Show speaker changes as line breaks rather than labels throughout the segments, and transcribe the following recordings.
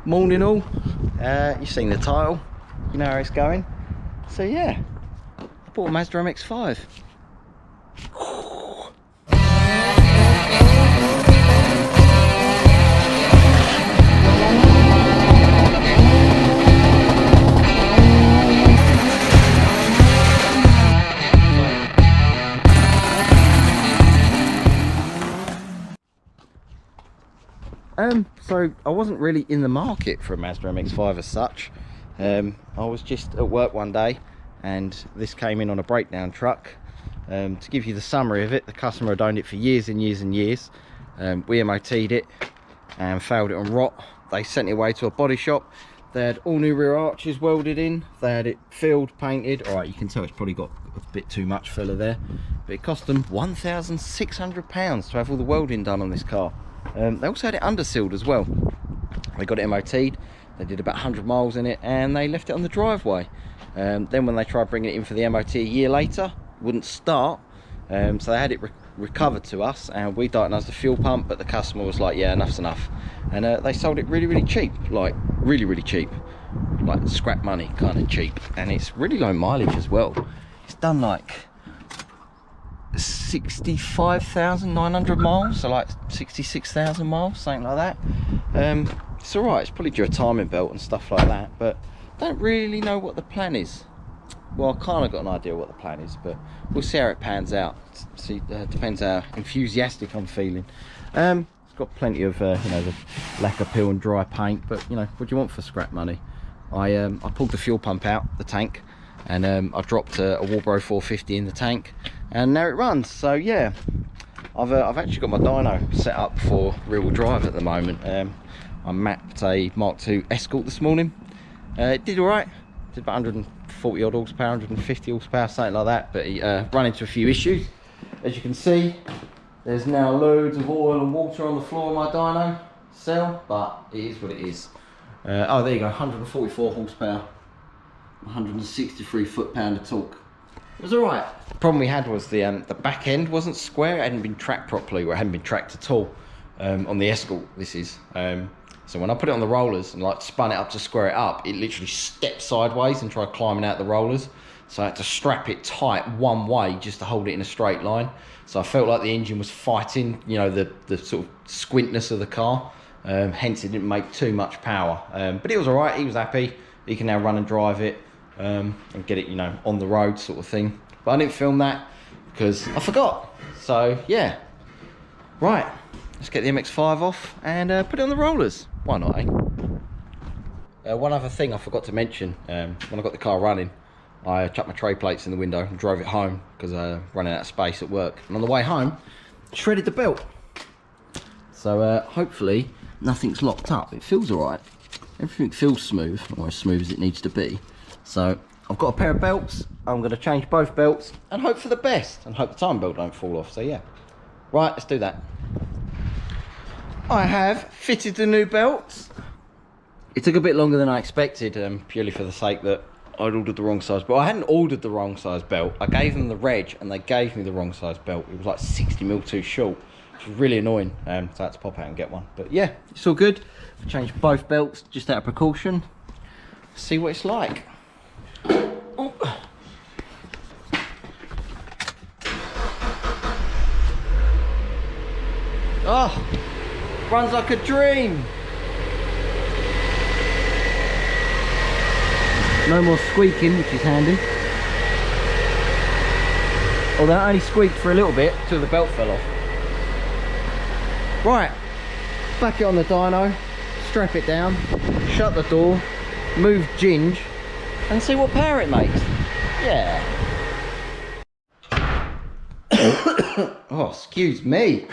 Morning all. You've seen the title, you know how it's going. So yeah, I bought a Mazda mx-5. So I wasn't really in the market for a Mazda mx-5 as such. I was just at work one day and this came in on a breakdown truck. To give you the summary of it, the customer had owned it for years and years and years. We MOT'd it and failed it on rot. They sent it away to a body shop. They had all new rear arches welded in. They had it filled, painted. All right, you can tell it's probably got a bit too much filler there, but it cost them £1,600 to have all the welding done on this car. They also had it undersealed as well. They got it MOT'd, they did about 100 miles in it, and they left it on the driveway. Then when they tried bringing it in for the MOT a year later, it wouldn't start. So they had it recovered to us, and we diagnosed the fuel pump, but the customer was like, yeah, enough's enough. And they sold it really cheap, like really cheap, like scrap money kind of cheap. And it's really low mileage as well. It's done like 65,900 miles, so like 66,000 miles, something like that. It's all right. It's probably due a timing belt and stuff like that, but don't really know what the plan is. Well, I kind of got an idea what the plan is, but we'll see how it pans out. See, depends how enthusiastic I'm feeling. It's got plenty of you know, the lacquer peel and dry paint, but you know, what do you want for scrap money? I pulled the fuel pump out the tank, and I dropped a Walbro 450 in the tank, and now it runs. So yeah, I've actually got my dyno set up for rear-wheel drive at the moment. I mapped a Mark II Escort this morning. It did all right. Did about 140 odd horsepower, 150 horsepower, something like that. But it ran into a few issues. As you can see, there's now loads of oil and water on the floor of my dyno cell, but it is what it is. Oh, there you go, 144 horsepower. 163 foot-pound of torque. It was all right. The problem we had was the back end wasn't square. It hadn't been tracked properly, or it hadn't been tracked at all on the Escort. This is so when I put it on the rollers and like spun it up to square it up, it literally stepped sideways and tried climbing out the rollers. So I had to strap it tight one way just to hold it in a straight line. So I felt like the engine was fighting, you know, the sort of squintness of the car. Hence, it didn't make too much power. But it was all right. He was happy. He can now run and drive it. And get it, you know, on the road sort of thing. But I didn't film that because I forgot. So yeah, right, let's get the MX-5 off and put it on the rollers. Why not, eh? One other thing I forgot to mention, when I got the car running, I chucked my tray plates in the window and drove it home because I was running out of space at work. And on the way home, shredded the belt. So hopefully nothing's locked up. It feels all right. Everything feels smooth, or as smooth as it needs to be. So I've got a pair of belts. I'm going to change both belts and hope for the best, and hope the timing belt don't fall off. So yeah, right, let's do that. I have fitted the new belts. It took a bit longer than I expected, purely for the sake that I'd ordered the wrong size. But I hadn't ordered the wrong size belt. I gave them the reg and they gave me the wrong size belt. It was like 60mm too short, which was really annoying. So I had to pop out and get one. But yeah, it's all good. I've changed both belts just out of precaution. See what it's like. Oh. Oh, runs like a dream. No more squeaking, which is handy. Although it only squeaked for a little bit till the belt fell off. Right, back it on the dyno, strap it down, shut the door, move Ginge, and see what power it makes. Yeah. Oh, excuse me.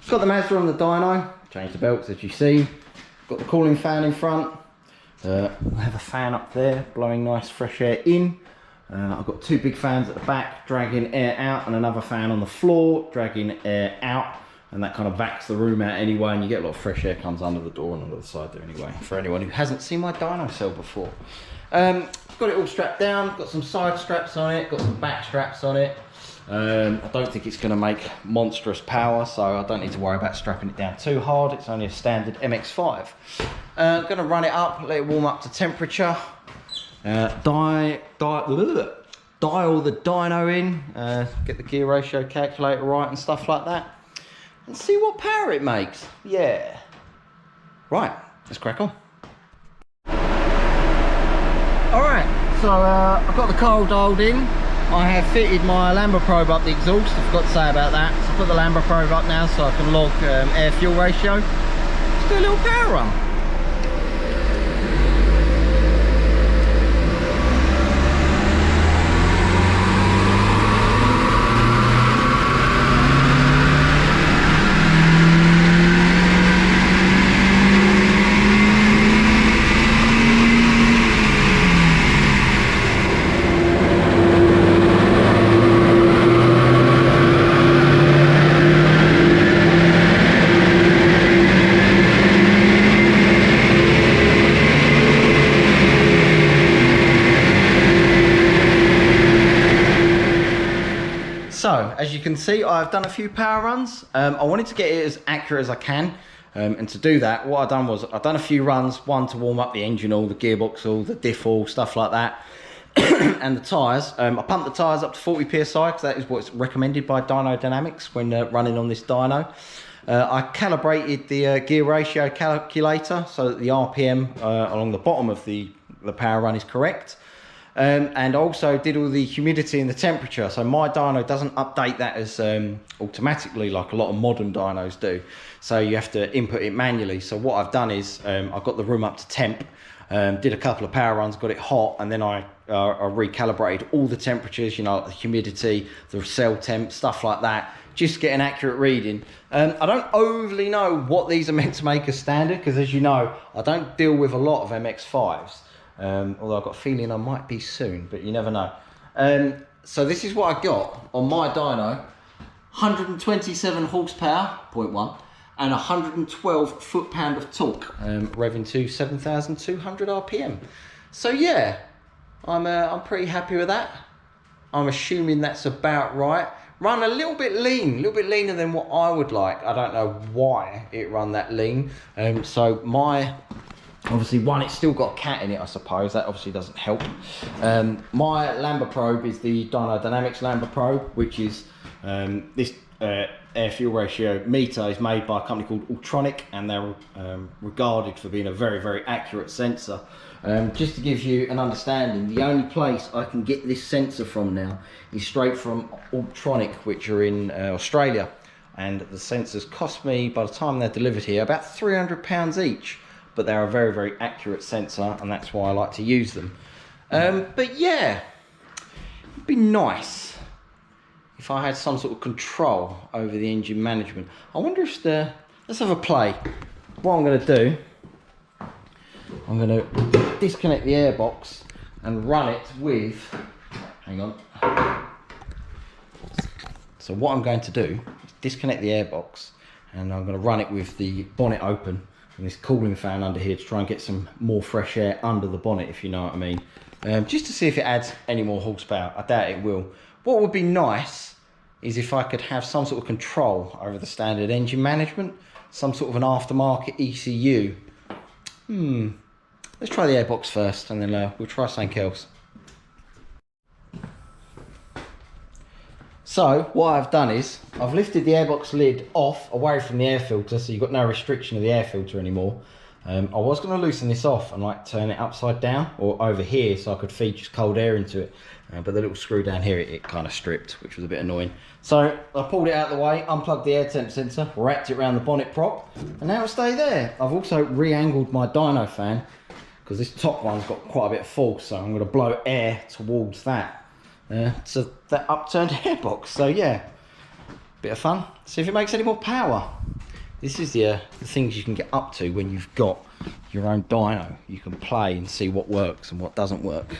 Got the Mazda on the dyno, changed the belts as you see. Got the cooling fan in front. I have a fan up there blowing nice fresh air in. I've got two big fans at the back dragging air out, and another fan on the floor dragging air out, and that kind of vacs the room out anyway, and you get a lot of fresh air comes under the door and under the side there anyway, for anyone who hasn't seen my dyno cell before. Got it all strapped down, got some side straps on it, got some back straps on it. I don't think it's going to make monstrous power, so I don't need to worry about strapping it down too hard. It's only a standard mx-5. Going to run it up, let it warm up to temperature. Dial the dyno in, get the gear ratio calculator right and stuff like that, and see what power it makes. Yeah. Right, let's crack on. Alright, so I've got the car all dialed in. I have fitted my lambda probe up the exhaust. I forgot to say about that. So I put the lambda probe up now so I can log air fuel ratio. Let's do a little power run. So, as you can see, I've done a few power runs. I wanted to get it as accurate as I can. And to do that, what I've done was, I've done a few runs. One to warm up the engine oil, the gearbox oil, the diff oil, stuff like that. And the tyres. I pumped the tyres up to 40 PSI, because that is what's recommended by Dyno Dynamics when running on this dyno. I calibrated the gear ratio calculator so that the RPM along the bottom of the power run is correct. And also did all the humidity and the temperature. So my dyno doesn't update that as automatically like a lot of modern dynos do. So you have to input it manually. So what I've done is I've got the room up to temp, did a couple of power runs, got it hot, and then I recalibrated all the temperatures, you know, like the humidity, the cell temp, stuff like that, just to get an accurate reading. I don't overly know what these are meant to make as standard, because as you know, I don't deal with a lot of MX-5s. Although I've got a feeling I might be soon, but you never know. So this is what I got on my dyno: 127 horsepower, 0.1, and 112 foot-pound of torque, revving to 7,200 RPM. So yeah, I'm pretty happy with that. I'm assuming that's about right. Run a little bit lean, a little bit leaner than what I would like. I don't know why it run that lean. So obviously, one, it's still got a cat in it, I suppose. That obviously doesn't help. My lambda probe is the Dyno Dynamics lambda probe, which is this air fuel ratio meter is made by a company called Ultronic, and they're regarded for being a very, very accurate sensor. Just to give you an understanding, the only place I can get this sensor from now is straight from Ultronic, which are in Australia. And the sensors cost me, by the time they're delivered here, about £300 each. But they're a very, very accurate sensor, and that's why I like to use them. But yeah, it'd be nice if I had some sort of control over the engine management. I wonder if let's have a play. What I'm gonna do, I'm gonna disconnect the airbox and run it with, hang on. So what I'm going to do is disconnect the airbox, and I'm gonna run it with the bonnet open and this cooling fan under here to try and get some more fresh air under the bonnet, if you know what I mean. Just to see if it adds any more horsepower. I doubt it will. What would be nice is if I could have some sort of control over the standard engine management, some sort of an aftermarket ECU. Let's try the airbox first, and then we'll try something else. So what I've done is I've lifted the airbox lid off away from the air filter, so you've got no restriction of the air filter anymore. I was going to loosen this off and like turn it upside down or over here so I could feed just cold air into it, but the little screw down here it kind of stripped, which was a bit annoying. So I pulled it out of the way, unplugged the air temp sensor, wrapped it around the bonnet prop, and now it'll stay there. I've also re-angled my dyno fan because this top one's got quite a bit of force, so I'm going to blow air towards that. So that upturned airbox. So yeah, bit of fun. See if it makes any more power. This is the things you can get up to when you've got your own dyno. You can play and see what works and what doesn't work.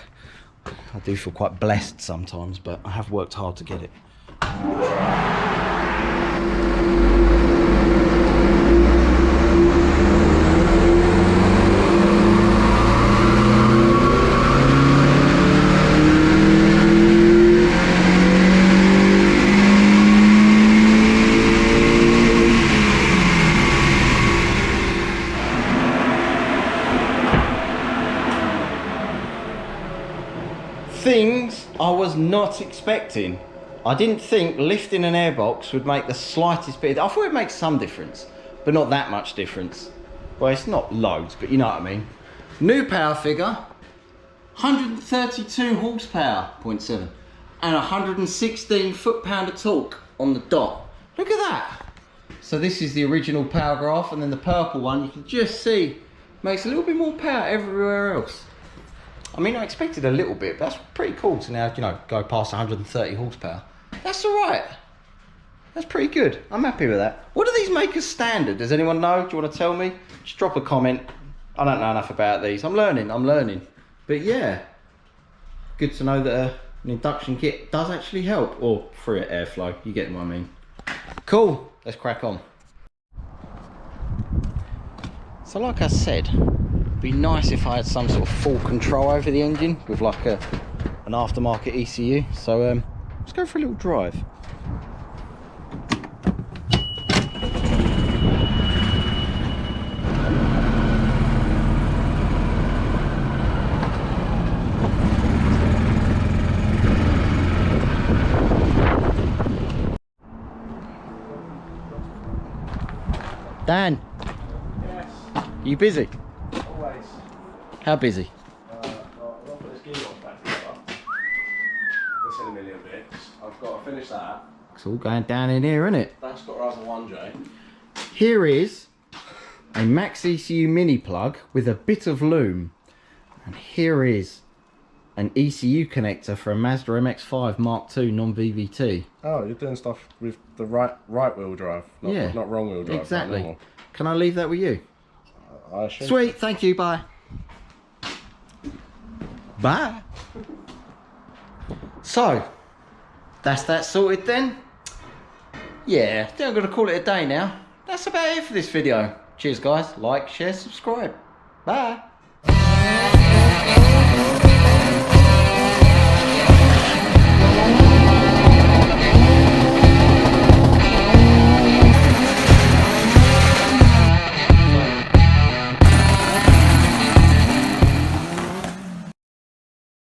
I do feel quite blessed sometimes, but I have worked hard to get it. things I was not expecting. I didn't think lifting an airbox would make the slightest bit. I thought it'd make some difference, but not that much difference. Well, it's not loads, but you know what I mean. New power figure, 132 horsepower, 0.7, and 116 foot-pound of torque on the dot. Look at that. So this is the original power graph, and then the purple one, you can just see, makes a little bit more power everywhere else. I mean, I expected a little bit, but that's pretty cool to now, you know, go past 130 horsepower. That's all right. That's pretty good. I'm happy with that. What do these make as standard? Does anyone know? Do you want to tell me? Just drop a comment. I don't know enough about these. I'm learning. But yeah, good to know that an induction kit does actually help. Or free airflow, you get what I mean. Cool, let's crack on. So like I said, it'd be nice if I had some sort of full control over the engine with like an aftermarket ECU. So let's go for a little drive. Dan.
Yes.
Are you busy?
Always.
How busy?
I'll put this gearbox back together. This in a million bits. I've got to finish that.
It's all going down in here, isn't it?
That's got rather 1J.
Here is a max ECU mini plug with a bit of loom. And here is an ECU connector for a Mazda MX-5 Mark II non-VVT.
Oh, you're doing stuff with the right wheel drive, not wrong wheel drive.
Exactly. Can I leave that with you?
I assume.
Sweet, thank you, bye. Bye. So, that's that sorted then. Yeah, I think I'm going to call it a day now. That's about it for this video. Cheers guys, like, share, subscribe. Bye.